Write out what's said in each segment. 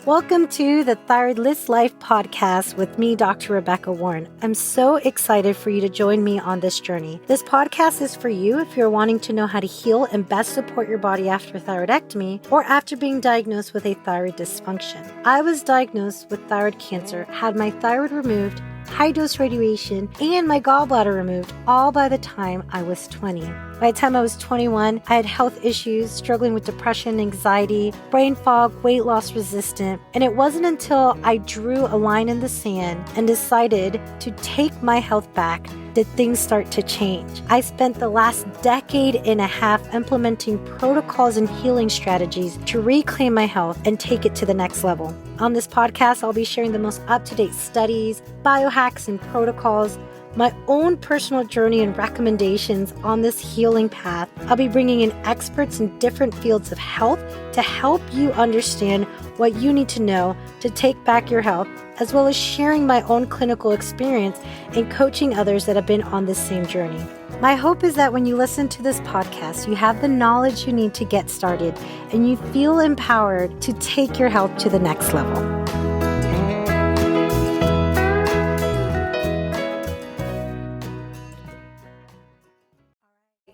Welcome to the Thyroidless Life podcast with me, Dr. Rebecca Warren. I'm so excited for you to join me on this journey. This podcast is for you if you're wanting to know how to heal and best support your body after thyroidectomy or after being diagnosed with a thyroid dysfunction. I was diagnosed with thyroid cancer, had my thyroid removed, high-dose radiation, and my gallbladder removed, all by the time I was 20. By the time I was 21, I had health issues, struggling with depression, anxiety, brain fog, weight loss resistant, and it wasn't until I drew a line in the sand and decided to take my health back did things start to change. I spent the last decade and a half implementing protocols and healing strategies to reclaim my health and take it to the next level. On this podcast, I'll be sharing the most up-to-date studies, biohacks, and protocols, my own personal journey and recommendations on this healing path. I'll be bringing in experts in different fields of health to help you understand what you need to know to take back your health, as well as sharing my own clinical experience and coaching others that have been on this same journey. My hope is that when you listen to this podcast, you have the knowledge you need to get started and you feel empowered to take your health to the next level.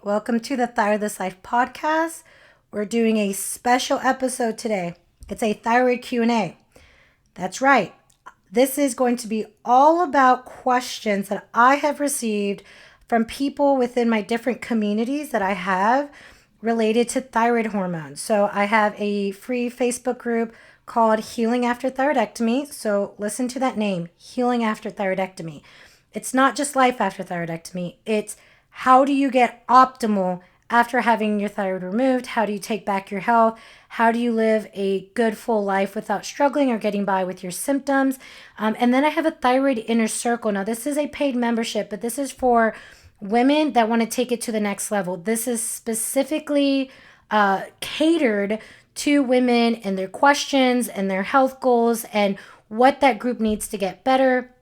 Welcome to the Thyroidless Life podcast. We're doing a special episode today. It's a thyroid Q&A. That's right. This is going to be all about questions that I have received from people within my different communities that I have related to thyroid hormones. So I have a free Facebook group called Healing After Thyroidectomy. So listen to that name, Healing After Thyroidectomy. It's not just life after thyroidectomy. It's how do you get optimal after having your thyroid removed? How do you take back your health? How do you live a good full life without struggling or getting by with your symptoms? And then I have a thyroid inner circle. Now this is a paid membership, but this is for women that want to take it to the next level. This is specifically catered to women and their questions and their health goals and what that group needs to get better.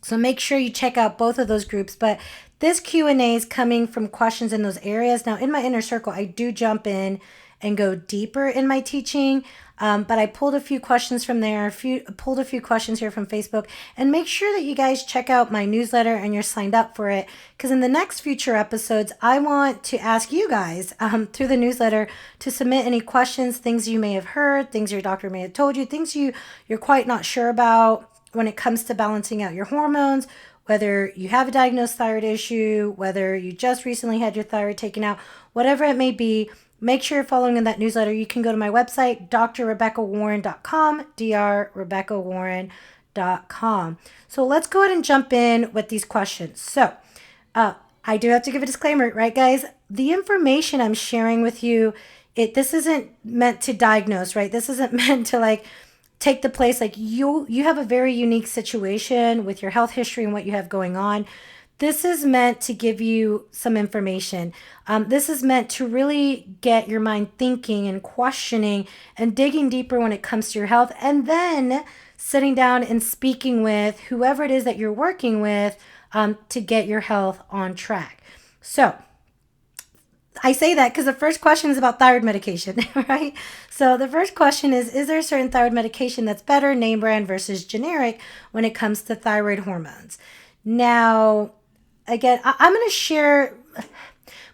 So make sure you check out both of those groups. But this Q&A is coming from questions in those areas. Now, in my inner circle, I do jump in and go deeper in my teaching. But I pulled a few questions from there, pulled a few questions here from Facebook. And make sure that you guys check out my newsletter and you're signed up for it. Because in the next future episodes, I want to ask you guys through the newsletter to submit any questions, things you may have heard, things your doctor may have told you, things you're quite not sure about when it comes to balancing out your hormones, whether you have a diagnosed thyroid issue, whether you just recently had your thyroid taken out, whatever it may be, make sure you're following in that newsletter. You can go to my website, drrebeccawarren.com, drrebeccawarren.com. So let's go ahead and jump in with these questions. So I do have to give a disclaimer, right, guys? The information I'm sharing with you, this isn't meant to diagnose, right? This isn't meant to take the place. You have a very unique situation with your health history and what you have going on. This is meant to give you some information. This is meant to really get your mind thinking and questioning and digging deeper when it comes to your health, and then sitting down and speaking with whoever it is that you're working with to get your health on track. So I say that because the first question is about thyroid medication, right? So the first question is there a certain thyroid medication that's better, name brand versus generic, when it comes to thyroid hormones? Now, again, I'm going to share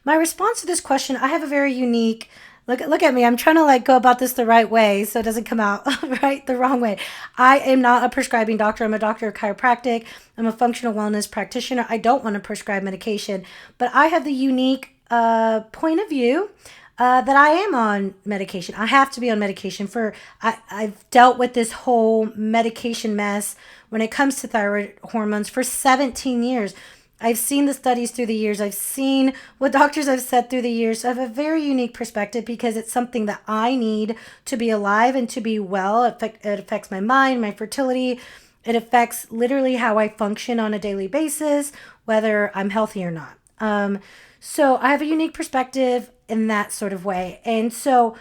my response to this question. I have a very unique, look at me. I'm trying to go about this the right way so it doesn't come out right the wrong way. I am not a prescribing doctor. I'm a doctor of chiropractic. I'm a functional wellness practitioner. I don't want to prescribe medication, but I have the unique point of view that I am on medication. I have to be on medication I've dealt with this whole medication mess when it comes to thyroid hormones for 17 years. I've seen the studies through the years. I've seen what doctors have said through the years. So I have a very unique perspective because it's something that I need to be alive and to be well. It affects my mind, my fertility. It affects literally how I function on a daily basis, whether I'm healthy or not. So I have a unique perspective in that sort of way. And so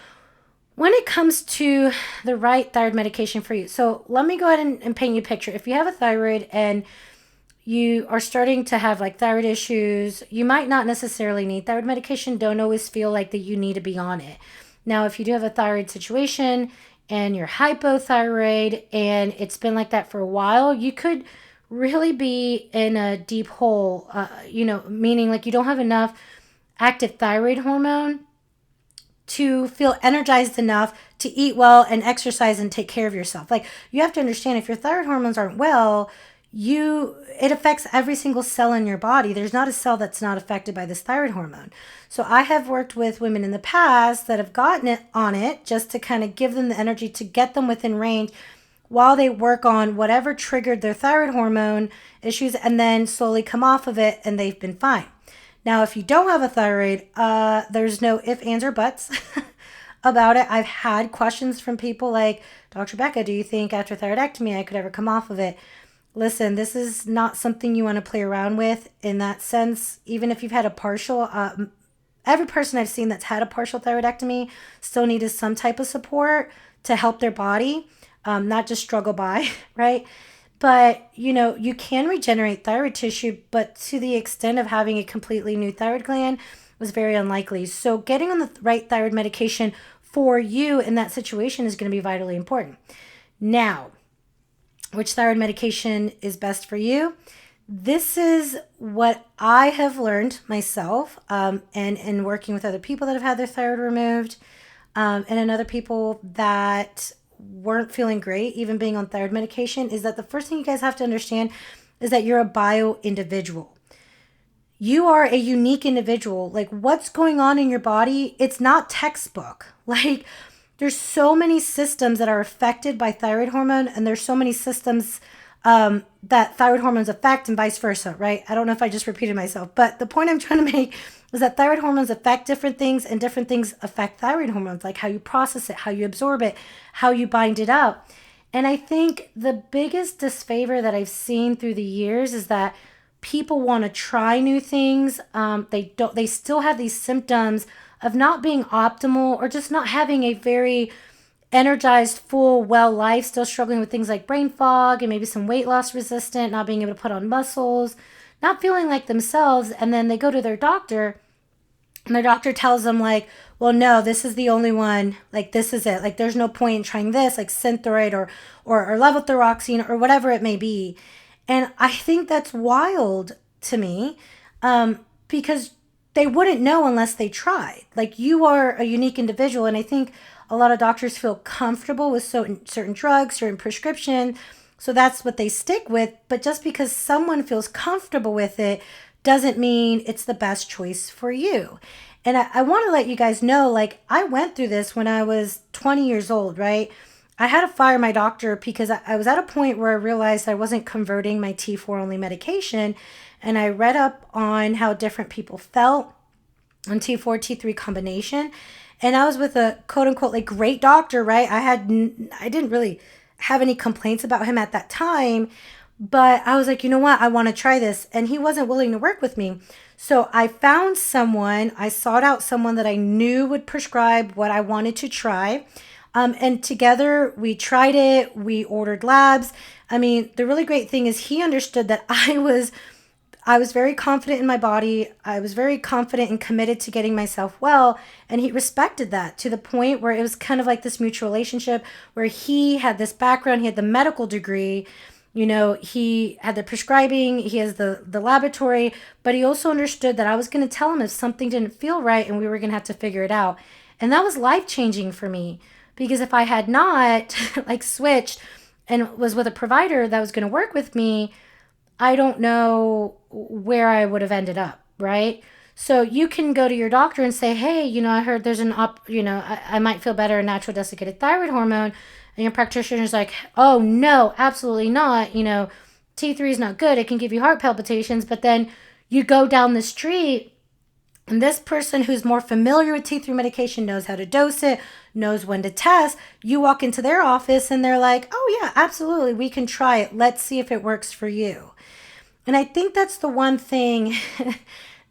when it comes to the right thyroid medication for you, so let me go ahead and paint you a picture. If you have a thyroid and you are starting to have thyroid issues, you might not necessarily need thyroid medication. Don't always feel like that you need to be on it. Now, if you do have a thyroid situation and you're hypothyroid and it's been like that for a while, you could really be in a deep hole, meaning like you don't have enough active thyroid hormone to feel energized enough to eat well and exercise and take care of yourself. Like, you have to understand, if your thyroid hormones aren't well, it affects every single cell in your body. There's not a cell that's not affected by this thyroid hormone. So I have worked with women in the past that have gotten it on it just to kind of give them the energy to get them within range while they work on whatever triggered their thyroid hormone issues, and then slowly come off of it and they've been fine. Now, if you don't have a thyroid, there's no ifs, ands, or buts about it. I've had questions from people like, Dr. Becca, do you think after thyroidectomy I could ever come off of it? Listen, this is not something you want to play around with in that sense. Even if you've had a partial, every person I've seen that's had a partial thyroidectomy still needed some type of support to help their body, not just struggle by, right? But, you can regenerate thyroid tissue, but to the extent of having a completely new thyroid gland was very unlikely. So getting on the right thyroid medication for you in that situation is going to be vitally important. Now, which thyroid medication is best for you? This is what I have learned myself, and working with other people that have had their thyroid removed, and in other people that weren't feeling great, even being on thyroid medication, is that the first thing you guys have to understand is that you're a bio individual. You are a unique individual. Like, what's going on in your body, it's not textbook. Like, there's so many systems that are affected by thyroid hormone, and there's so many systems that thyroid hormones affect, and vice versa, right? I don't know if I just repeated myself, but the point I'm trying to make is that thyroid hormones affect different things, and different things affect thyroid hormones, like how you process it, how you absorb it, how you bind it up. And I think the biggest disfavor that I've seen through the years is that people want to try new things. They still have these symptoms of not being optimal, or just not having a very energized, full, well life, still struggling with things like brain fog and maybe some weight loss resistant, not being able to put on muscles, not feeling like themselves. And then they go to their doctor, and their doctor tells them like, well, no, this is the only one. Like, this is it. Like, there's no point in trying this, like Synthroid or levothyroxine or whatever it may be. And I think that's wild to me, because they wouldn't know unless they tried. Like, you are a unique individual. And I think a lot of doctors feel comfortable with certain drugs, certain prescription. So that's what they stick with. But just because someone feels comfortable with it doesn't mean it's the best choice for you. And I want to let you guys know, like, I went through this when I was 20 years old, right? I had to fire my doctor because I was at a point where I realized I wasn't converting my T4 only medication. And I read up on how different people felt on T4, T3 combination. And I was with a quote unquote like great doctor, right? I didn't really have any complaints about him at that time, but I was like, you know what? I want to try this. And he wasn't willing to work with me. So I sought out someone that I knew would prescribe what I wanted to try. And together we tried it. We ordered labs. I mean, the really great thing is he understood that I was very confident in my body. I was very confident and committed to getting myself well. And he respected that to the point where it was kind of like this mutual relationship where he had this background. He had the medical degree, he had the prescribing, he has the laboratory, but he also understood that I was going to tell him if something didn't feel right and we were going to have to figure it out. And that was life-changing for me, because if I had not like switched and was with a provider that was going to work with me, I don't know where I would have ended up, right? So you can go to your doctor and say, hey, I heard there's I might feel better in natural desiccated thyroid hormone. And your practitioner is like, oh, no, absolutely not. T3 is not good. It can give you heart palpitations. But then you go down the street, and this person who's more familiar with T3 medication knows how to dose it, knows when to test. You walk into their office and they're like, oh, yeah, absolutely. We can try it. Let's see if it works for you. And I think that's the one thing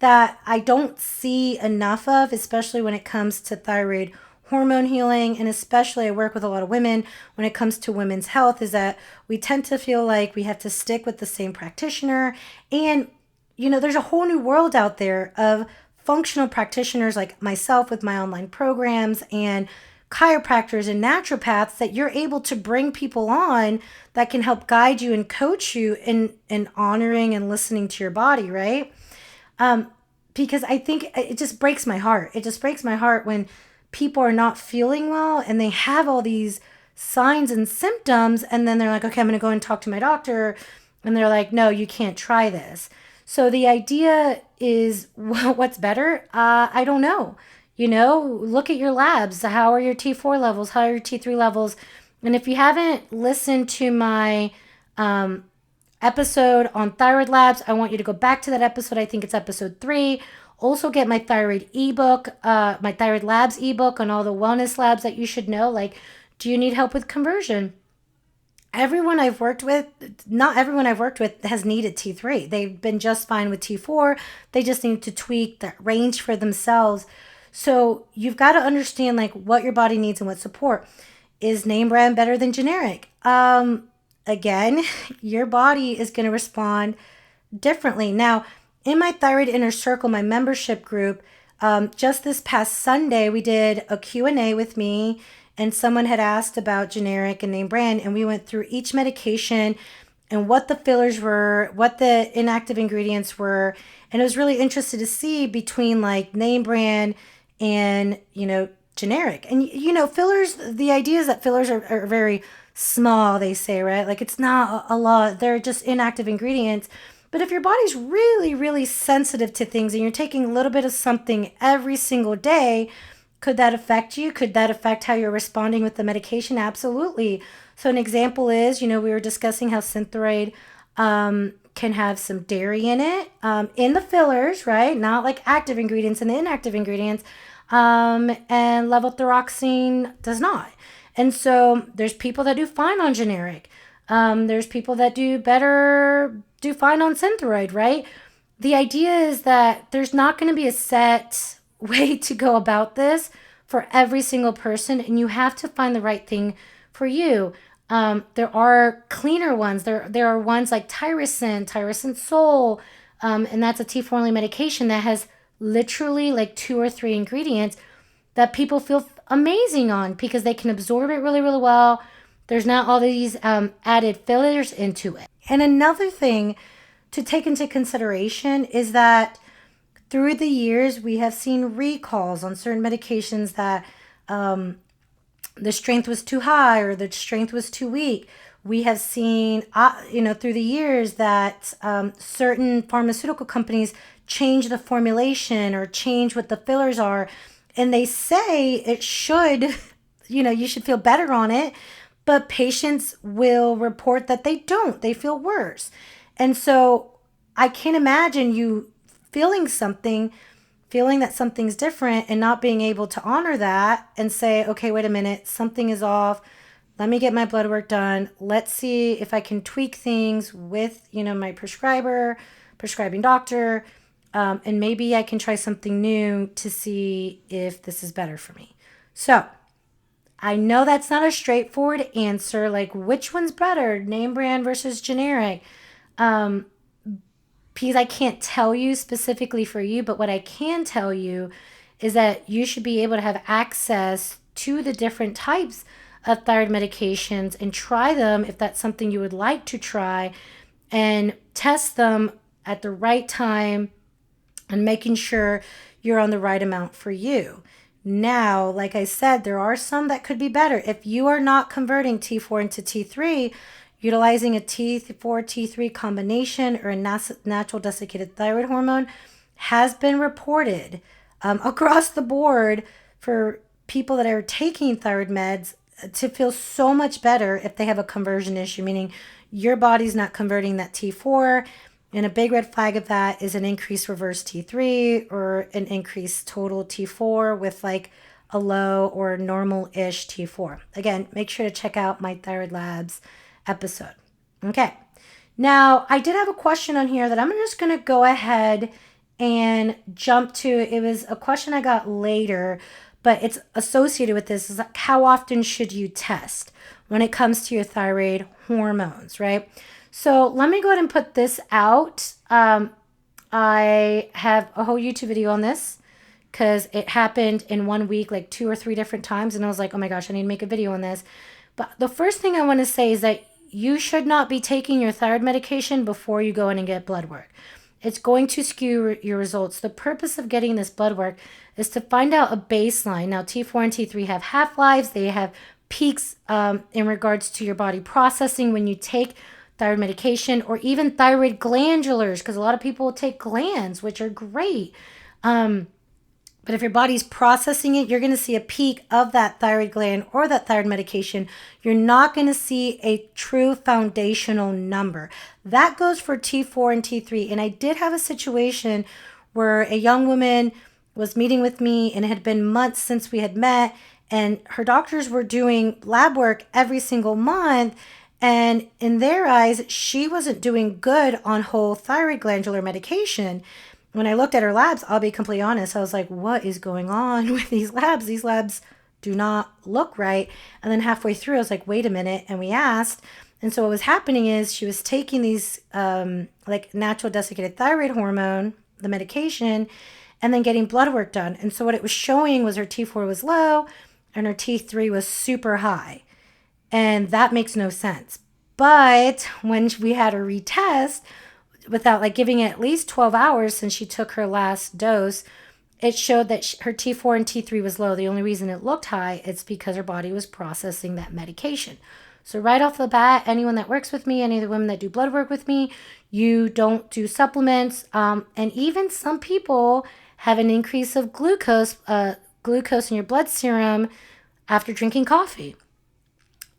that I don't see enough of, especially when it comes to thyroid hormone healing. And especially I work with a lot of women when it comes to women's health, is that we tend to feel like we have to stick with the same practitioner. And, there's a whole new world out there of functional practitioners like myself with my online programs and chiropractors and naturopaths that you're able to bring people on that can help guide you and coach you in honoring and listening to your body, right? Because I think it just breaks my heart. It just breaks my heart when people are not feeling well and they have all these signs and symptoms, and then they're like, okay, I'm going to go and talk to my doctor, and they're like, no, you can't try this. So the idea is, well, what's better? I don't know. Look at your labs. How are your T4 levels? How are your T3 levels? And if you haven't listened to my episode on thyroid labs, I want you to go back to that episode. I think it's episode 3. Also get my thyroid ebook, my thyroid labs ebook on all the wellness labs that you should know. Like, do you need help with conversion? Not everyone I've worked with has needed T3. They've been just fine with T4. They just need to tweak that range for themselves. So you've got to understand like what your body needs and what support. Is name brand better than generic? Again, your body is going to respond differently. Now, in my Thyroid Inner Circle, my membership group, just this past Sunday, we did a Q&A with me, and someone had asked about generic and name brand, and we went through each medication and what the fillers were, what the inactive ingredients were, and it was really interesting to see between like name brand and, generic. And, fillers, the idea is that fillers are very small, they say, right? Like it's not a lot. They're just inactive ingredients. But if your body's really, really sensitive to things and you're taking a little bit of something every single day, could that affect you? Could that affect how you're responding with the medication? Absolutely. So an example is, we were discussing how Synthroid can have some dairy in it, in the fillers, right? Not like active ingredients in the inactive ingredients. And levothyroxine does not. And so there's people that do fine on generic. There's people that do fine on Synthroid, right? The idea is that there's not going to be a set way to go about this for every single person, and you have to find the right thing for you. There are cleaner ones. There are ones like Tyrosine Sol, and that's a T4 only medication that has literally like 2 or 3 ingredients that people feel amazing on because they can absorb it really, really well. There's not all these added fillers into it. And another thing to take into consideration is that through the years, we have seen recalls on certain medications that the strength was too high or the strength was too weak. We have seen, through the years that certain pharmaceutical companies change the formulation or change what the fillers are. And they say it should, you should feel better on it. But patients will report that they don't. They feel worse. And so I can't imagine you feeling that something's different and not being able to honor that and say, okay, wait a minute, something is off. Let me get my blood work done. Let's see if I can tweak things with, my prescribing doctor. And maybe I can try something new to see if this is better for me. So I know that's not a straightforward answer, like which one's better, name brand versus generic. Because I can't tell you specifically for you, but what I can tell you is that you should be able to have access to the different types of thyroid medications and try them if that's something you would like to try, and test them at the right time and making sure you're on the right amount for you. Now, like I said, there are some that could be better. If you are not converting T4 into T3, utilizing a T4, T3 combination or a natural desiccated thyroid hormone has been reported across the board for people that are taking thyroid meds to feel so much better if they have a conversion issue, meaning your body's not converting that T4. And a big red flag of that is an increased reverse T3 or an increased total T4 with like a low or normal-ish T4. Again, make sure to check out my Thyroid Labs episode. Okay. Now, I did have a question on here that I'm just going to go ahead and jump to. It was a question I got later, but it's associated with this. Is like, how often should you test when it comes to your thyroid hormones, right? So let me go ahead and put this out. I have a whole YouTube video on this. because it happened in 1 week, like 2 or 3 different times. And I was like, oh my gosh, I need to make a video on this. But the first thing I want to say is that you should not be taking your thyroid medication before you go in and get blood work. It's going to skew your results. The purpose of getting this blood work is to find out a baseline. Now, T4 and T3 have half-lives. They have peaks in regards to your body processing when you take thyroid medication, or even thyroid glandulars, because a lot of people will take glands, which are great. But if your body's processing it, you're going to see a peak of that thyroid gland or that thyroid medication. You're not going to see a true foundational number. That goes for T4 and T3. And I did have a situation where a young woman was meeting with me, and it had been months since we had met, and her doctors were doing lab work every single month. And in their eyes, she wasn't doing good on whole thyroid glandular medication. When I looked at her labs, I'll be completely honest, I was like, what is going on with these labs? These labs do not look right. And then halfway through, I was like, wait a minute. And we asked. And so what was happening is she was taking these like natural desiccated thyroid hormone, the medication, and then getting blood work done. And so what it was showing was her T4 was low and her T3 was super high. And that makes no sense. But when we had her retest, without like giving it at least 12 hours since she took her last dose, it showed that her T4 and T3 was low. The only reason it looked high, it's because her body was processing that medication. So right off the bat, anyone that works with me, any of the women that do blood work with me, you don't do supplements. And even some people have an increase of glucose in your blood serum after drinking coffee.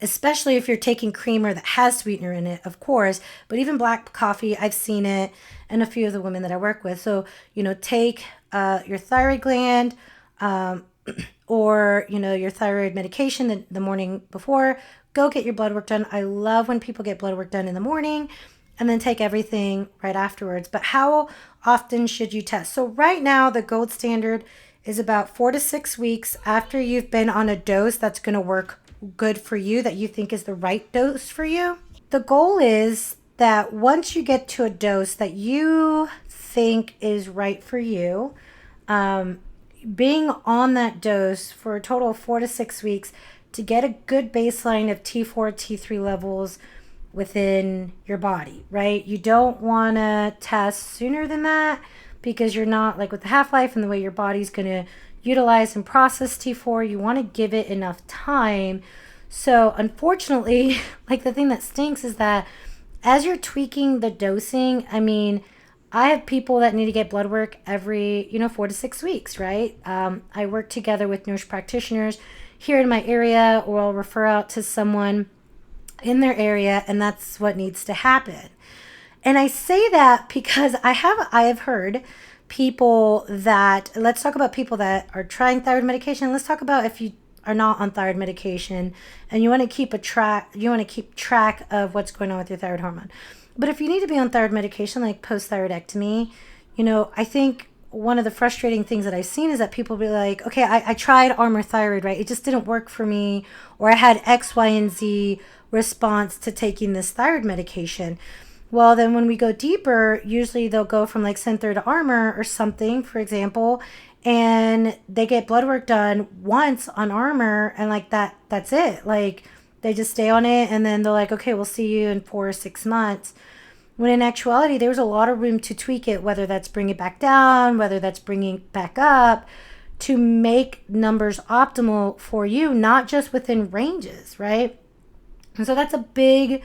Especially if you're taking creamer that has sweetener in it, of course. But even black coffee, I've seen it, and a few of the women that I work with. So, take your thyroid gland or, your thyroid medication the morning before. Go get your blood work done. I love when people get blood work done in the morning and then take everything right afterwards. But how often should you test? So right now, the gold standard is about 4 to 6 weeks after you've been on a dose that's going to work good for you, that you think is the right dose for you. The goal is that once you get to a dose that you think is right for you, being on that dose for a total of 4 to 6 weeks to get a good baseline of T4, T3 levels within your body, right? You don't want to test sooner than that, because you're not, like with the half-life and the way your body's going to utilize and process T4, you want to give it enough time. So unfortunately, like the thing that stinks is that as you're tweaking the dosing, I have people that need to get blood work every, 4 to 6 weeks, right? I work together with nurse practitioners here in my area, or I'll refer out to someone in their area, and that's what needs to happen. And I say that because I have heard people that, let's talk about people that are trying thyroid medication. Let's talk about if you are not on thyroid medication and you want to keep track of what's going on with your thyroid hormone. But if you need to be on thyroid medication, like post-thyroidectomy, I think one of the frustrating things that I've seen is that people be like, okay, I tried Armour Thyroid, right? It just didn't work for me, or I had X, Y, and Z response to taking this thyroid medication. Well, then when we go deeper, usually they'll go from like Synthroid to Armour or something, for example, and they get blood work done once on Armour, and like that's it. Like they just stay on it, and then they're like, okay, we'll see you in 4 or 6 months. When in actuality, there's a lot of room to tweak it, whether that's bring it back down, whether that's bringing it back up, to make numbers optimal for you, not just within ranges, right? And so that's a big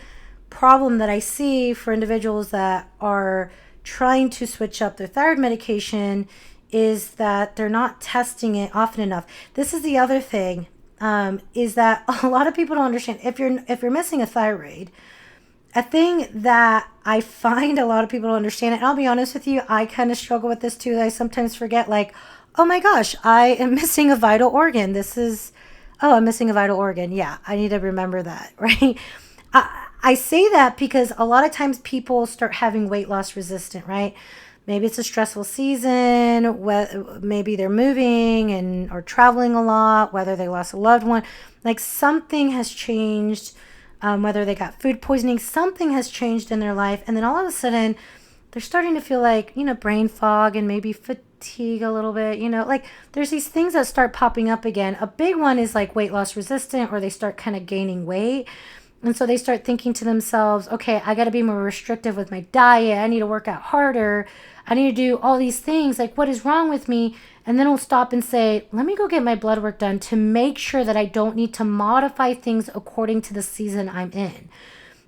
problem that I see for individuals that are trying to switch up their thyroid medication, is that they're not testing it often enough. This is the other thing, is that a lot of people don't understand. If you're missing a thyroid, a thing that I find a lot of people don't understand, and I'll be honest with you, I kind of struggle with this too. I sometimes forget, like, oh my gosh, I am missing a vital organ. I'm missing a vital organ. Yeah, I need to remember that, right? I say that because a lot of times people start having weight loss resistant, right? Maybe it's a stressful season, maybe they're moving or traveling a lot, whether they lost a loved one, like something has changed, whether they got food poisoning, something has changed in their life. And then all of a sudden they're starting to feel like, brain fog and maybe fatigue a little bit, like there's these things that start popping up again. A big one is like weight loss resistant, or they start kind of gaining weight. And so they start thinking to themselves, okay, I got to be more restrictive with my diet. I need to work out harder. I need to do all these things. Like, what is wrong with me? And then we'll stop and say, let me go get my blood work done to make sure that I don't need to modify things according to the season I'm in.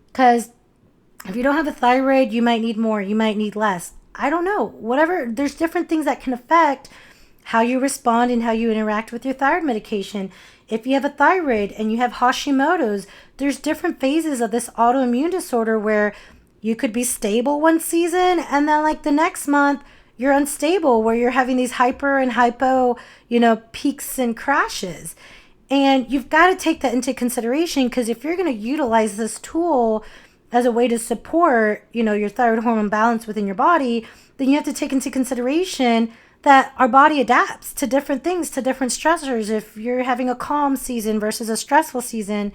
Because if you don't have a thyroid, you might need more, you might need less. I don't know. Whatever. There's different things that can affect how you respond and how you interact with your thyroid medication. If you have a thyroid and you have Hashimoto's, there's different phases of this autoimmune disorder where you could be stable one season and then like the next month you're unstable, where you're having these hyper and hypo, peaks and crashes. And you've got to take that into consideration, because if you're going to utilize this tool as a way to support, your thyroid hormone balance within your body, then you have to take into consideration that our body adapts to different things, to different stressors. If you're having a calm season versus a stressful season,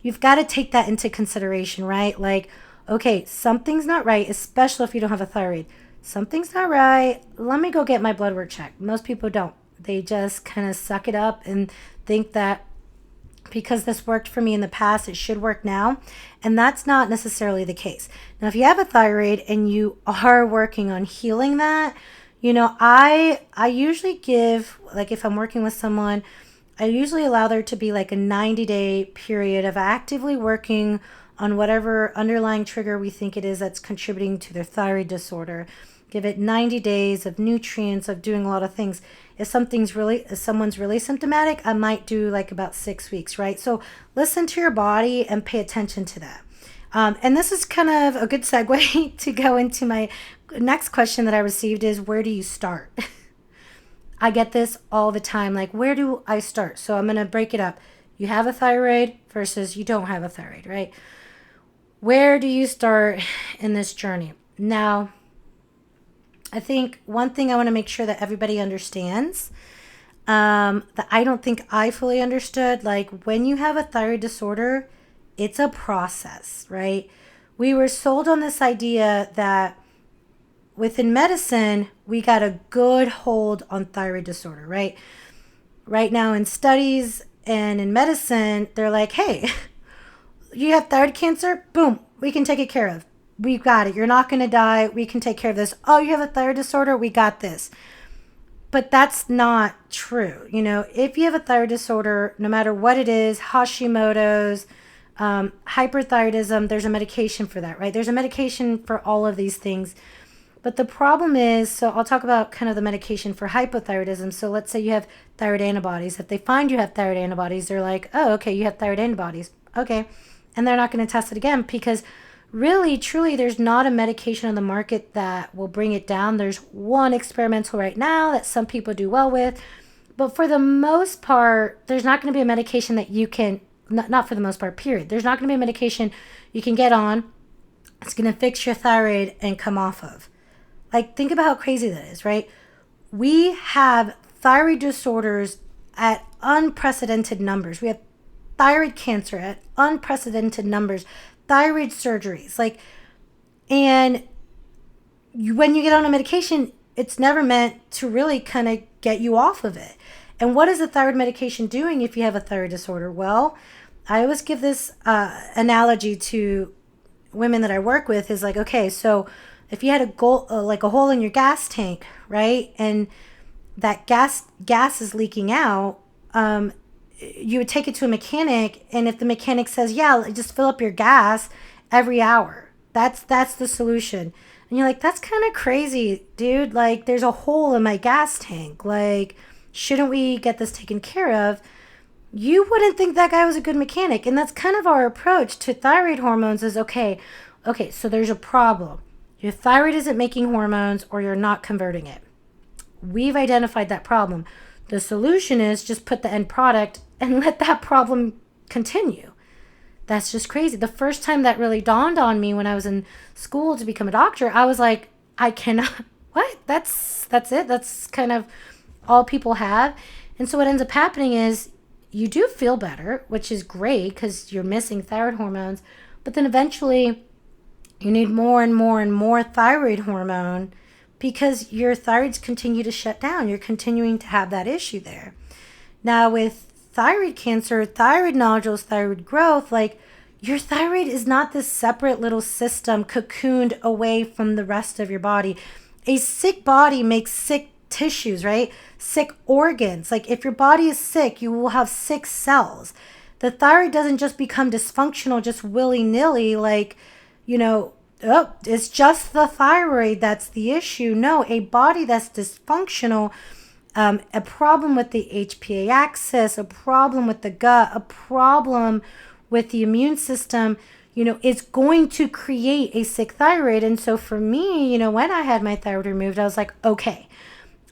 you've got to take that into consideration, right? Like, okay, something's not right, especially if you don't have a thyroid. Something's not right. Let me go get my blood work checked. Most people don't. They just kind of suck it up and think that because this worked for me in the past, it should work now. And that's not necessarily the case. Now, if you have a thyroid and you are working on healing that, I usually give, like if I'm working with someone, I usually allow there to be like a 90-day period of actively working on whatever underlying trigger we think it is that's contributing to their thyroid disorder. Give it 90 days of nutrients, of doing a lot of things. If someone's really symptomatic, I might do like about 6 weeks, right? So listen to your body and pay attention to that. And this is kind of a good segue to go into my next question that I received is, where do you start? I get this all the time. Like, where do I start? So I'm going to break it up. You have a thyroid versus you don't have a thyroid, right? Where do you start in this journey? Now, I think one thing I want to make sure that everybody understands, that I don't think I fully understood, like when you have a thyroid disorder, it's a process, right? We were sold on this idea that within medicine, we got a good hold on thyroid disorder, right? Right now in studies and in medicine, they're like, hey, you have thyroid cancer? Boom, we can take it care of. We've got it. You're not going to die. We can take care of this. Oh, you have a thyroid disorder? We got this. But that's not true. If you have a thyroid disorder, no matter what it is, Hashimoto's, hyperthyroidism, there's a medication for that, right? There's a medication for all of these things. But the problem is, so I'll talk about kind of the medication for hypothyroidism. So let's say you have thyroid antibodies. If they find you have thyroid antibodies, they're like, oh, okay, you have thyroid antibodies. Okay. And they're not going to test it again, because really, truly, there's not a medication on the market that will bring it down. There's one experimental right now that some people do well with. But for the most part, there's not going to be a medication that you can, not for the most part, period. There's not going to be a medication you can get on. It's going to fix your thyroid and come off of. Like, think about how crazy that is, right? We have thyroid disorders at unprecedented numbers. We have thyroid cancer at unprecedented numbers, thyroid surgeries, and when you get on a medication, it's never meant to really kind of get you off of it. And what is a thyroid medication doing if you have a thyroid disorder? Well, I always give this analogy to women that I work with is like, okay, so if you had a hole in your gas tank, right, and that gas is leaking out, you would take it to a mechanic, and if the mechanic says, yeah, just fill up your gas every hour, that's the solution. And you're like, that's kind of crazy, dude. Like, there's a hole in my gas tank. Like, shouldn't we get this taken care of? You wouldn't think that guy was a good mechanic. And that's kind of our approach to thyroid hormones is, okay, so there's a problem. Your thyroid isn't making hormones, or you're not converting it. We've identified that problem. The solution is just put the end product and let that problem continue. That's just crazy. The first time that really dawned on me when I was in school to become a doctor, I was like, I cannot, what? That's it? That's kind of all people have. And so what ends up happening is you do feel better, which is great because you're missing thyroid hormones. But then eventually You need more and more and more thyroid hormone because your thyroids continue to shut down. You're continuing to have that issue there. Now, with thyroid cancer, thyroid nodules, thyroid growth, like your thyroid is not this separate little system cocooned away from the rest of your body. A sick body makes sick tissues, right? Sick organs. Like if your body is sick, you will have sick cells. The thyroid doesn't just become dysfunctional just willy-nilly, like, oh, it's just the thyroid that's the issue. No, a body that's dysfunctional, a problem with the HPA axis, a problem with the gut, a problem with the immune system, is going to create a sick thyroid. And so for me, when I had my thyroid removed, I was like, okay.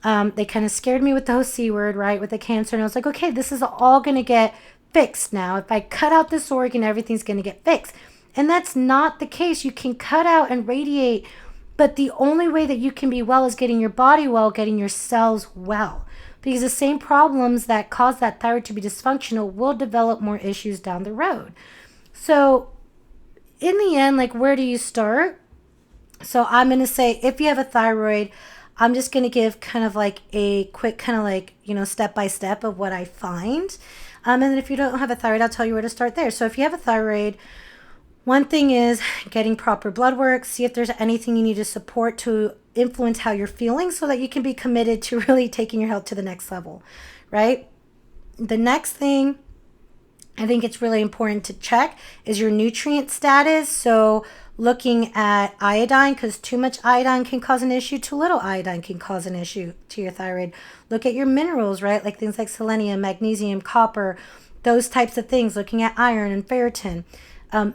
They kind of scared me with the whole C word, right, with the cancer. And I was like, okay, this is all going to get fixed now. If I cut out this organ, everything's going to get fixed. And that's not the case. You can cut out and radiate, but the only way that you can be well is getting your body well, getting your cells well. Because the same problems that cause that thyroid to be dysfunctional will develop more issues down the road. So in the end, like, where do you start? So I'm going to say, if you have a thyroid, I'm just going to give kind of like a quick kind of like, step by step of what I find. And then if you don't have a thyroid, I'll tell you where to start there. So if you have a thyroid, one thing is getting proper blood work. See if there's anything you need to support to influence how you're feeling so that you can be committed to really taking your health to the next level, right? The next thing I think it's really important to check is your nutrient status. So looking at iodine, because too much iodine can cause an issue, too little iodine can cause an issue to your thyroid. Look at your minerals, right? Like things like selenium, magnesium, copper, those types of things. Looking at iron and ferritin.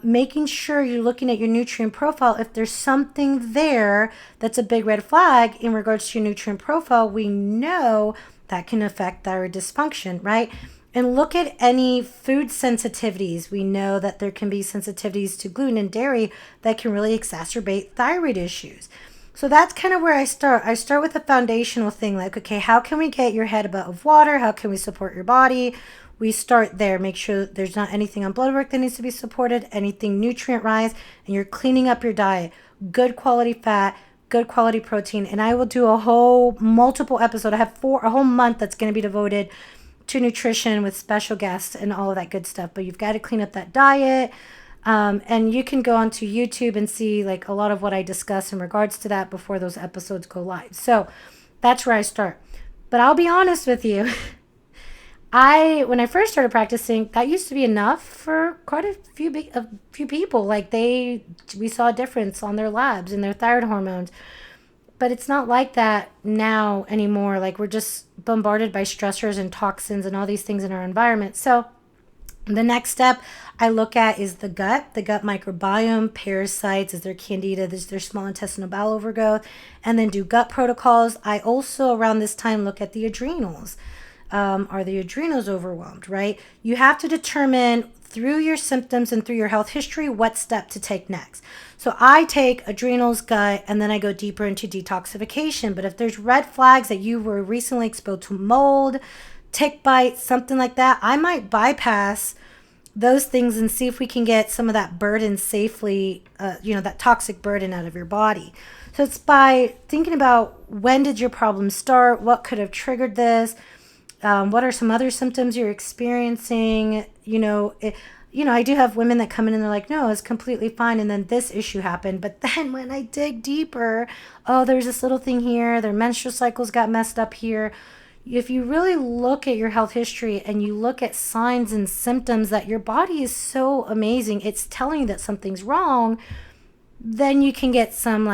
Making sure you're looking at your nutrient profile. If there's something there that's a big red flag in regards to your nutrient profile, we know that can affect thyroid dysfunction, right? And look at any food sensitivities. We know that there can be sensitivities to gluten and dairy that can really exacerbate thyroid issues. So that's kind of where I start. I start with a foundational thing like, okay, how can we get your head above water? How can we support your body? We start there. Make sure there's not anything on blood work that needs to be supported, anything nutrient-wise, and you're cleaning up your diet. Good quality fat, good quality protein. And I will do a whole multiple episode. I have a whole month that's going to be devoted to nutrition with special guests and all of that good stuff. But you've got to clean up that diet. And you can go onto YouTube and see like a lot of what I discuss in regards to that before those episodes go live. So that's where I start. But I'll be honest with you. When I first started practicing, that used to be enough for quite a few people. Like we saw a difference on their labs and their thyroid hormones. But it's not like that now anymore. Like we're just bombarded by stressors and toxins and all these things in our environment. So the next step I look at is the gut microbiome, parasites, is there candida, is there small intestinal bowel overgrowth, and then do gut protocols. I also around this time look at the adrenals. Are the adrenals overwhelmed, right? You have to determine through your symptoms and through your health history what step to take next. So I take adrenals, gut, and then I go deeper into detoxification. But if there's red flags that you were recently exposed to mold, tick bites, something like that, I might bypass those things and see if we can get some of that burden safely, that toxic burden out of your body. So it's by thinking about when did your problem start, what could have triggered this, what are some other symptoms you're experiencing? I do have women that come in and they're like, no, it's completely fine. And then this issue happened. But then when I dig deeper, oh, there's this little thing here. Their menstrual cycles got messed up here. If you really look at your health history and you look at signs and symptoms that your body is so amazing, it's telling you that something's wrong, then you can get some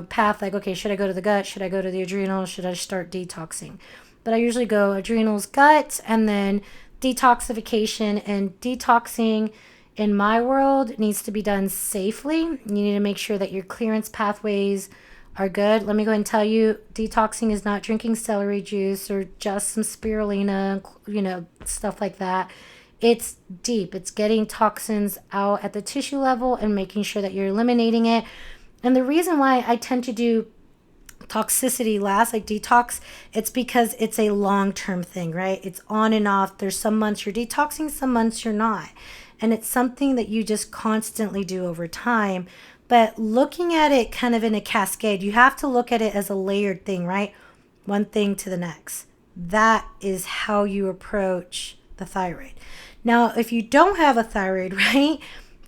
path like, okay, should I go to the gut? Should I go to the adrenals? Should I start detoxing? But I usually go adrenals, gut, and then detoxification. And detoxing in my world needs to be done safely. You need to make sure that your clearance pathways are good. Let me go ahead and tell you, detoxing is not drinking celery juice or just some spirulina, stuff like that. It's deep. It's getting toxins out at the tissue level and making sure that you're eliminating it. And the reason why I tend to do toxicity last, like detox, it's because it's a long-term thing, right? It's on and off. There's some months you're detoxing, some months you're not. And it's something that you just constantly do over time. But looking at it kind of in a cascade, you have to look at it as a layered thing, right? One thing to the next. That is how you approach the thyroid. Now, if you don't have a thyroid, right?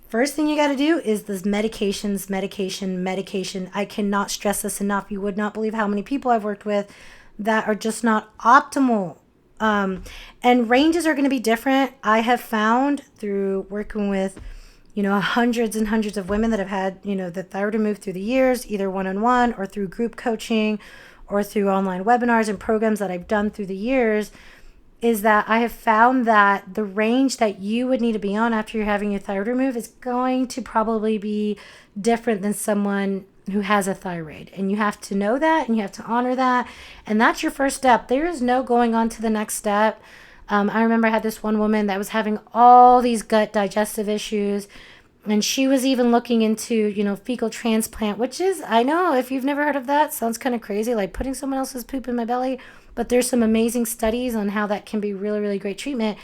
First thing you got to do is this medication. I cannot stress this enough. You would not believe how many people I've worked with that are just not optimal. And ranges are going to be different. I have found through working with, hundreds and hundreds of women that have had, the thyroid removed through the years, either one-on-one or through group coaching or through online webinars and programs that I've done through the years, is that I have found that the range that you would need to be on after you're having your thyroid removed is going to probably be different than someone who has a thyroid. And you have to know that, and you have to honor that. And that's your first step. There is no going on to the next step. I remember I had this one woman that was having all these gut digestive issues, and she was even looking into, fecal transplant, which is, I know if you've never heard of that, sounds kind of crazy, like putting someone else's poop in my belly. But there's some amazing studies on how that can be really, really great treatment.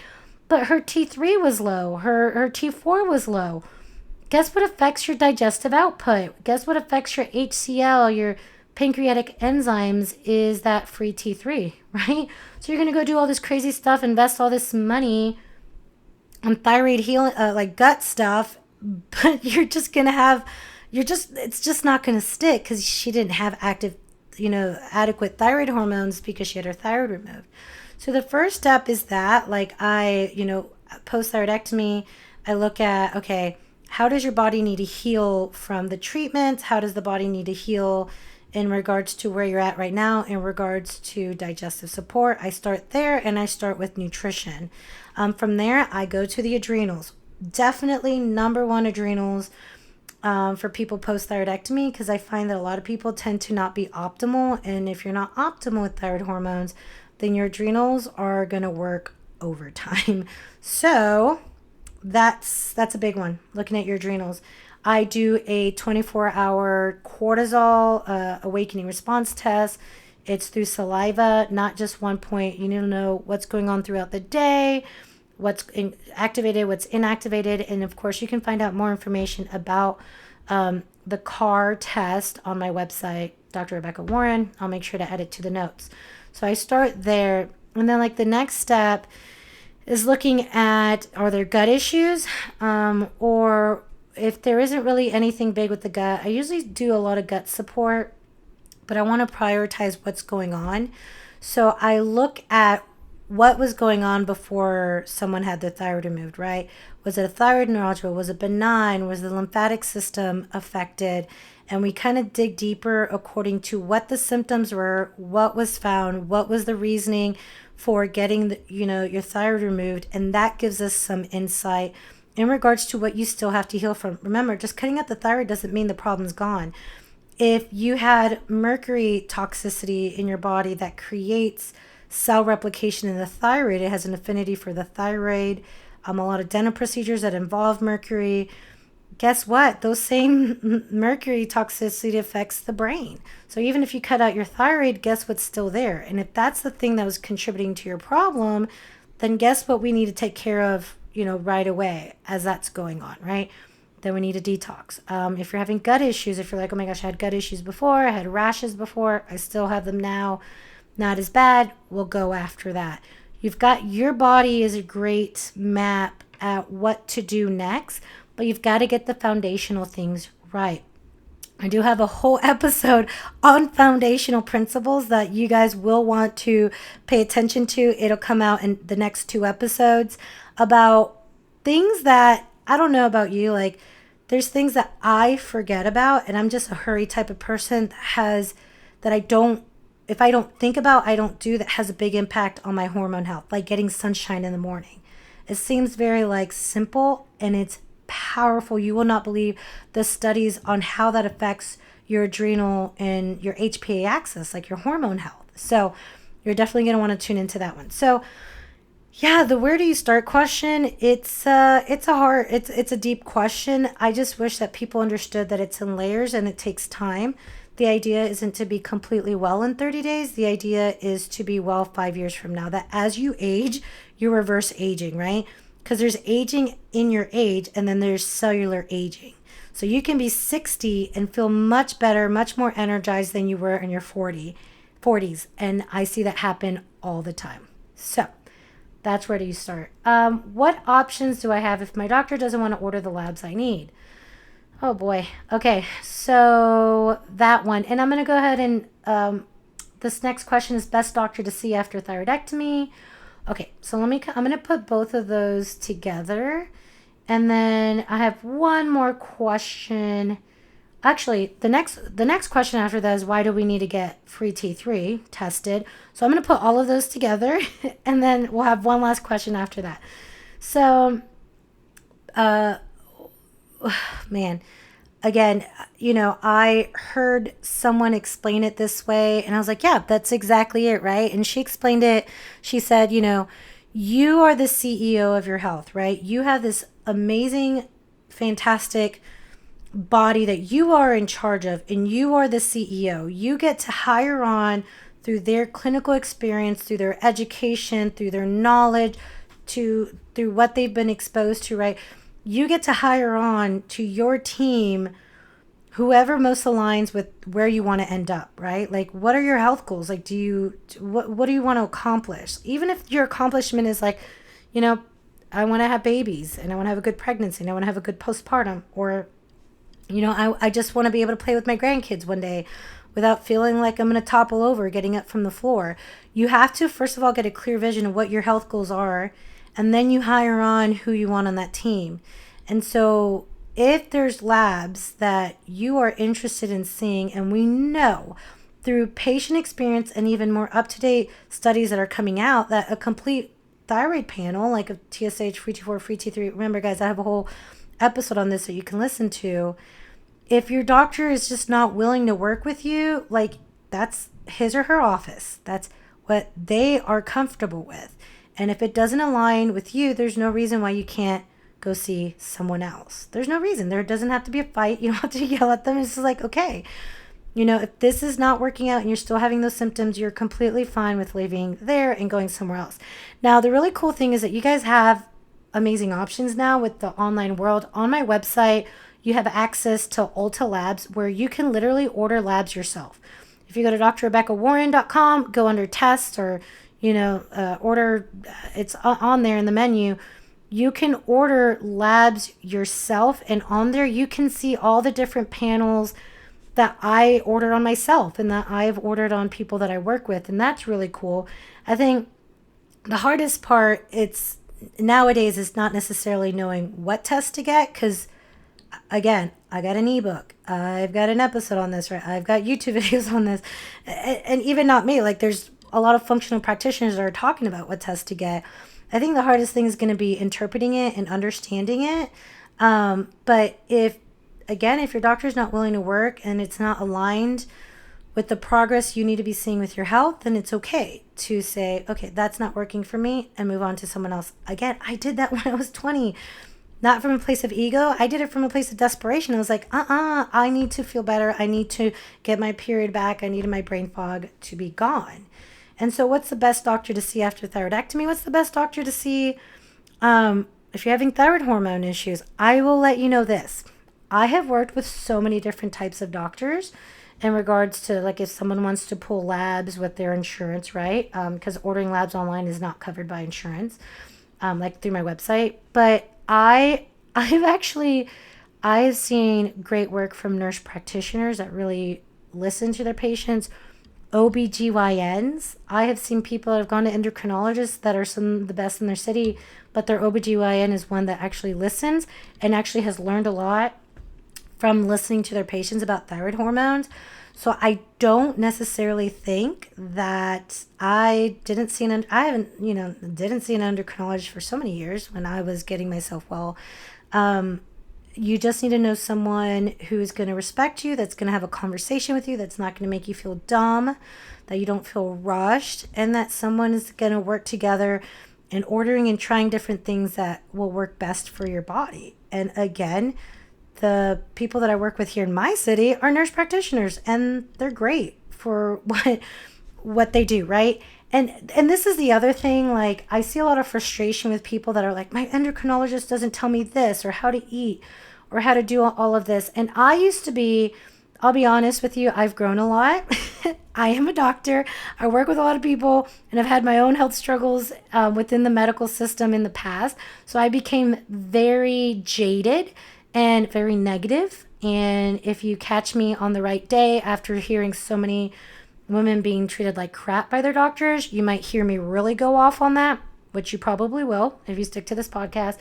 But her T3 was low. Her T4 was low. Guess what affects your digestive output? Guess what affects your HCl, your pancreatic enzymes, is that free T3, right? So you're going to go do all this crazy stuff, invest all this money on thyroid healing, like gut stuff, but it's just not going to stick because she didn't have adequate thyroid hormones because she had her thyroid removed. So the first step is that, post thyroidectomy, I look at, okay, how does your body need to heal from the treatment? How does the body need to heal in regards to where you're at right now, in regards to digestive support? I start there, and I start with nutrition. From there, I go to the adrenals. Definitely number one, adrenals. For people post-thyroidectomy, because I find that a lot of people tend to not be optimal. And if you're not optimal with thyroid hormones, then your adrenals are going to work overtime. So that's a big one, looking at your adrenals. I do a 24-hour cortisol awakening response test. It's through saliva, not just one point. You need to know what's going on throughout the day, what's activated, what's inactivated. And of course, you can find out more information about the CAR test on my website, Dr. Rebecca Warren. I'll make sure to add it to the notes. So I start there. And then the next step is looking at, are there gut issues? Or if there isn't really anything big with the gut, I usually do a lot of gut support, but I want to prioritize what's going on. So I look at what was going on before someone had their thyroid removed, right? Was it a thyroid neuralgia? Was it benign? Was the lymphatic system affected? And we kind of dig deeper according to what the symptoms were, what was found, what was the reasoning for getting your thyroid removed. And that gives us some insight in regards to what you still have to heal from. Remember, just cutting out the thyroid doesn't mean the problem's gone. If you had mercury toxicity in your body that creates cell replication in the thyroid, it has an affinity for the thyroid. A lot of dental procedures that involve mercury. Guess what? Those same mercury toxicity affects the brain. So even if you cut out your thyroid, guess what's still there? And if that's the thing that was contributing to your problem, then guess what we need to take care of, right away as that's going on, right? Then we need a detox. If you're having gut issues, if you're like, oh my gosh, I had gut issues before, I had rashes before, I still have them now, not as bad, we'll go after that. You've got, your body is a great map at what to do next, but you've got to get the foundational things right. I do have a whole episode on foundational principles that you guys will want to pay attention to. It'll come out in the next 2 episodes about things that, I don't know about you, like there's things that I forget about, and I'm just a hurry type of person that I don't, if I don't think about, I don't do, that has a big impact on my hormone health, like getting sunshine in the morning. It seems very simple, and it's powerful. You will not believe the studies on how that affects your adrenal and your HPA axis, like your hormone health. So you're definitely going to want to tune into that one. So yeah, the where do you start question, it's a deep question. I just wish that people understood that it's in layers and it takes time. The idea isn't to be completely well in 30 days. The idea is to be well 5 years from now, that as you age, you reverse aging, right? Because there's aging in your age, and then there's cellular aging. So you can be 60 and feel much better, much more energized than you were in your 40s. And I see that happen all the time. So that's where do you start. What options do I have if my doctor doesn't want to order the labs I need? Oh boy. Okay, so that one. And I'm going to go ahead and this next question is best doctor to see after thyroidectomy. Okay, so I'm going to put both of those together. And then I have one more question. Actually, the next question after that is why do we need to get free T3 tested? So I'm going to put all of those together and then we'll have one last question after that. So man, again, I heard someone explain it this way and I was like, yeah, that's exactly it, right? And she explained it. She said, you are the CEO of your health, right? You have this amazing, fantastic body that you are in charge of, and you are the CEO. You get to hire on through their clinical experience, through their education, through their knowledge, through what they've been exposed to, right? You get to hire on to your team whoever most aligns with where you want to end up, right? Like, what are your health goals? Like, what do you want to accomplish? Even if your accomplishment is like, I want to have babies and I want to have a good pregnancy and I want to have a good postpartum, or, I just want to be able to play with my grandkids one day without feeling like I'm going to topple over getting up from the floor. You have to, first of all, get a clear vision of what your health goals are, and then you hire on who you want on that team. And so if there's labs that you are interested in seeing, and we know through patient experience and even more up-to-date studies that are coming out that a complete thyroid panel, like a TSH, free T4, free T3, remember guys, I have a whole episode on this that you can listen to. If your doctor is just not willing to work with you, like, that's his or her office. That's what they are comfortable with. And if it doesn't align with you, there's no reason why you can't go see someone else. There's no reason. There doesn't have to be a fight. You don't have to yell at them. It's just like, okay, if this is not working out and you're still having those symptoms, you're completely fine with leaving there and going somewhere else. Now, the really cool thing is that you guys have amazing options now with the online world. On my website, you have access to Ulta Labs where you can literally order labs yourself. If you go to drrebeccawarren.com, go under tests or, order, it's on there in the menu. You can order labs yourself, and on there you can see all the different panels that I ordered on myself and that I've ordered on people that I work with, and that's really cool. I think the hardest part nowadays is not necessarily knowing what test to get, because again, I got an ebook, I've got an episode on this, right? I've got YouTube videos on this, and even not me, like there's a lot of functional practitioners that are talking about what test to get. I think the hardest thing is going to be interpreting it and understanding it. But if your doctor is not willing to work and it's not aligned with the progress you need to be seeing with your health, then it's okay to say, okay, that's not working for me, and move on to someone else. Again, I did that when I was 20, not from a place of ego. I did it from a place of desperation. I was like, I need to feel better. I need to get my period back. I needed my brain fog to be gone. And so what's the best doctor to see after thyroidectomy? What's the best doctor to see if you're having thyroid hormone issues? I will let you know this. I have worked with so many different types of doctors in regards to, like, if someone wants to pull labs with their insurance, right? Because ordering labs online is not covered by insurance, like through my website. But I've seen great work from nurse practitioners that really listen to their patients. OBGYNs. I have seen people that have gone to endocrinologists that are some of the best in their city, but their OBGYN is one that actually listens and actually has learned a lot from listening to their patients about thyroid hormones. So I don't necessarily think that I didn't see an endocrinologist for so many years when I was getting myself well. You just need to know someone who is going to respect you, that's going to have a conversation with you, that's not going to make you feel dumb, that you don't feel rushed, and that someone is going to work together in ordering and trying different things that will work best for your body. And again, the people that I work with here in my city are nurse practitioners, and they're great for what they do, right? And this is the other thing, like, I see a lot of frustration with people that are like, my endocrinologist doesn't tell me this or how to eat or how to do all of this. And I used to be, I'll be honest with you, I've grown a lot. I am a doctor. I work with a lot of people, and I've had my own health struggles within the medical system in the past. So I became very jaded and very negative. And if you catch me on the right day after hearing so many women being treated like crap by their doctors, you might hear me really go off on that, which you probably will if you stick to this podcast.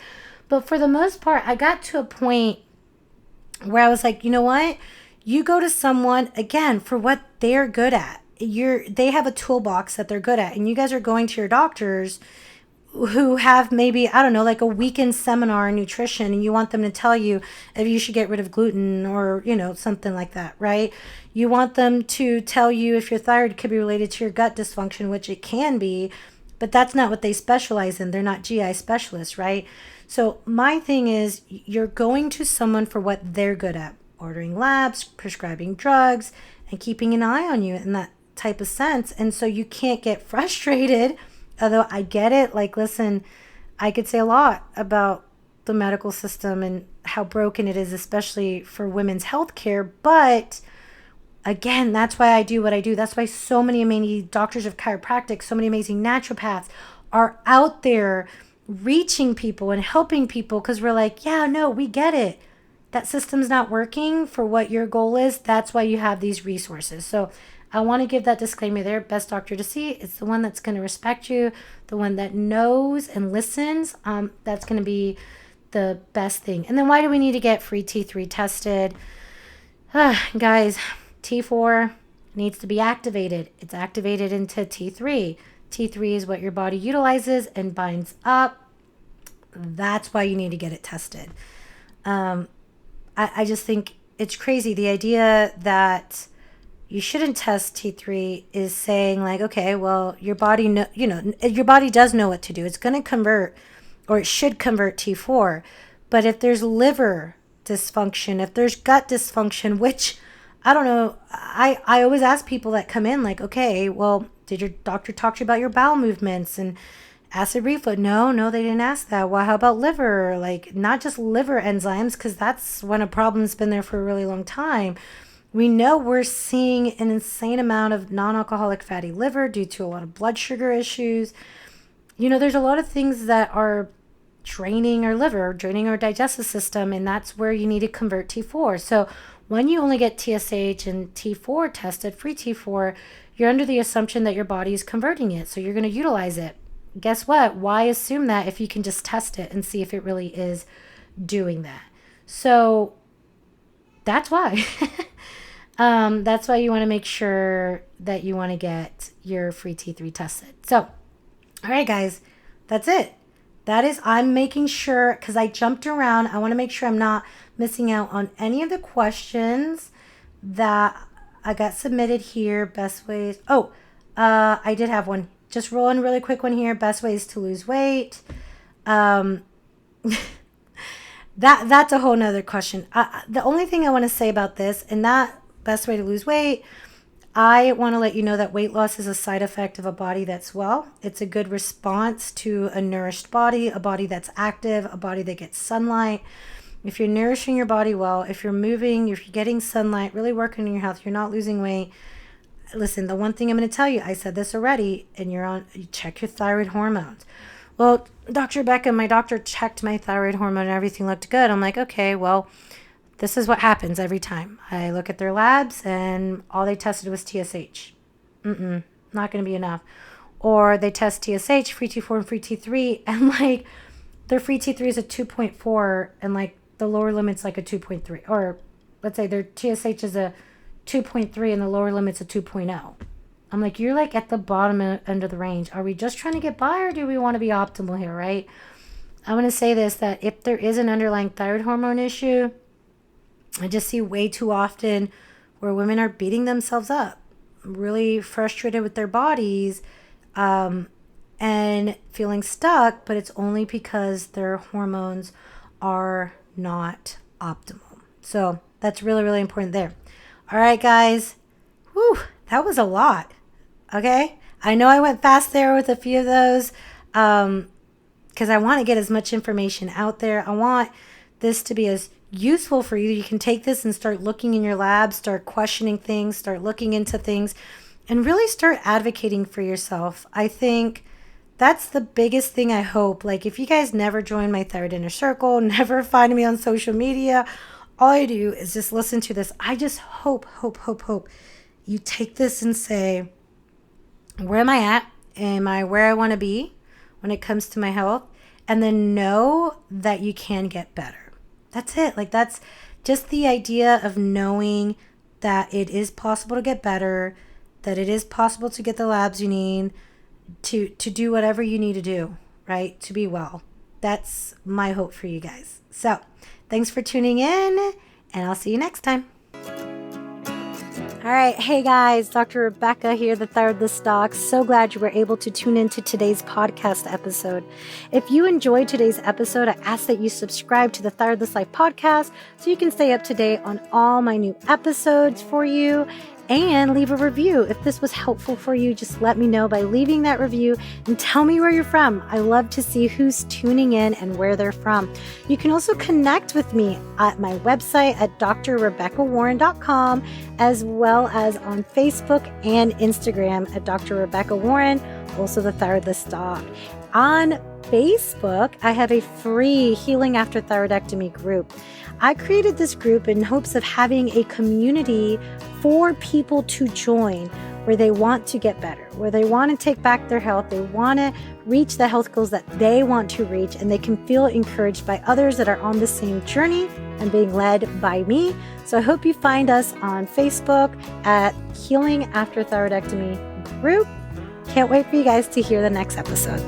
But for the most part, I got to a point where I was like, you know what? You go to someone again for what they're good at. They have a toolbox that they're good at, and you guys are going to your doctors who have maybe, I don't know, like a weekend seminar in nutrition, and you want them to tell you if you should get rid of gluten or, something like that, right? You want them to tell you if your thyroid could be related to your gut dysfunction, which it can be, but that's not what they specialize in. They're not GI specialists, right? So my thing is, you're going to someone for what they're good at, ordering labs, prescribing drugs, and keeping an eye on you in that type of sense. And so you can't get frustrated, although I get it. Like, listen, I could say a lot about the medical system and how broken it is, especially for women's health care. But again, that's why I do what I do. That's why so many amazing doctors of chiropractic, so many amazing naturopaths are out there reaching people and helping people, because we're like, yeah, no, we get it. That system's not working for what your goal is. That's why you have these resources. So I want to give that disclaimer there. Best doctor to see. It's the one that's going to respect you, the one that knows and listens. That's going to be the best thing. And then why do we need to get free T3 tested? Guys, T4 needs to be activated. It's activated into T3. T3 is what your body utilizes and binds up. That's why you need to get it tested. I just think it's crazy. The idea that you shouldn't test T3 is saying like, okay, well, your body your body does know what to do. It's going to convert, or it should convert T4. But if there's liver dysfunction, if there's gut dysfunction, which I don't know, I always ask people that come in like, okay, well, did your doctor talk to you about your bowel movements and acid reflux? No, they didn't ask that. Well, how about liver? Like, not just liver enzymes, because that's when a problem's been there for a really long time. We know we're seeing an insane amount of non-alcoholic fatty liver due to a lot of blood sugar issues. There's a lot of things that are draining our liver, draining our digestive system, and that's where you need to convert T4. So when you only get TSH and T4 tested, free T4, you're under the assumption that your body is converting it. So you're going to utilize it. Guess what? Why assume that if you can just test it and see if it really is doing that? So that's why. That's why you want to make sure that you want to get your free T3 tested. So, all right, guys, that's it. I'm making sure, because I jumped around, I want to make sure I'm not missing out on any of the questions that I got submitted here. Best ways. I did have one. Just rolling really quick one here. Best ways to lose weight. That's a whole nother question. The only thing I want to say about this, and that best way to lose weight, I want to let you know that weight loss is a side effect of a body that's well. It's a good response to a nourished body, a body that's active, a body that gets sunlight. If you're nourishing your body well, if you're moving, if you're getting sunlight, really working on your health, you're not losing weight. Listen, the one thing I'm going to tell you, I said this already, and you check your thyroid hormones. Well, Dr. Becca, my doctor checked my thyroid hormone and everything looked good. I'm like, okay, well, this is what happens every time. I look at their labs and all they tested was TSH. Not going to be enough. Or they test TSH, free T4 and free T3, and like their free T3 is a 2.4 and like the lower limit's like a 2.3. Or let's say their TSH is a 2.3 and the lower limit's a 2.0. I'm like, you're like at the bottom end of the range. Are we just trying to get by, or do we want to be optimal here, right? I want to say this, that if there is an underlying thyroid hormone issue, I just see way too often where women are beating themselves up, really frustrated with their bodies, and feeling stuck, but it's only because their hormones are not optimal. So that's really, really important there. All right, guys. Whew, that was a lot. Okay. I know I went fast there with a few of those, because I want to get as much information out there. I want this to be as useful for you. You can take this and start looking in your lab, start questioning things, start looking into things, and really start advocating for yourself. I think that's the biggest thing. I hope, like, if you guys never join my Thyroid Inner Circle, never find me on social media, all I do is just listen to this. I just hope you take this and say, where am I at? Am I where I want to be when it comes to my health? And then know that you can get better. That's it. Like, that's just the idea of knowing that it is possible to get better, that it is possible to get the labs you need, to do whatever you need to do, right? To be well. That's my hope for you guys. So thanks for tuning in, and I'll see you next time. All right. Hey guys, Dr. Rebecca here, the Thyroidless Doc. So glad you were able to tune into today's podcast episode. If you enjoyed today's episode, I ask that you subscribe to the Thyroidless Life podcast so you can stay up to date on all my new episodes for you, and leave a review. If this was helpful for you, just let me know by leaving that review and tell me where you're from. I love to see who's tuning in and where they're from. You can also connect with me at my website at drrebeccawarren.com, as well as on Facebook and Instagram at Dr. Rebecca Warren, also the Thyroidless Doc. On Facebook, I have a free Healing After Thyroidectomy group. I created this group in hopes of having a community for people to join, where they want to get better, where they want to take back their health, they want to reach the health goals that they want to reach, and they can feel encouraged by others that are on the same journey and being led by me. So I hope you find us on Facebook at Healing After Thyroidectomy group. Can't wait for you guys to hear the next episode.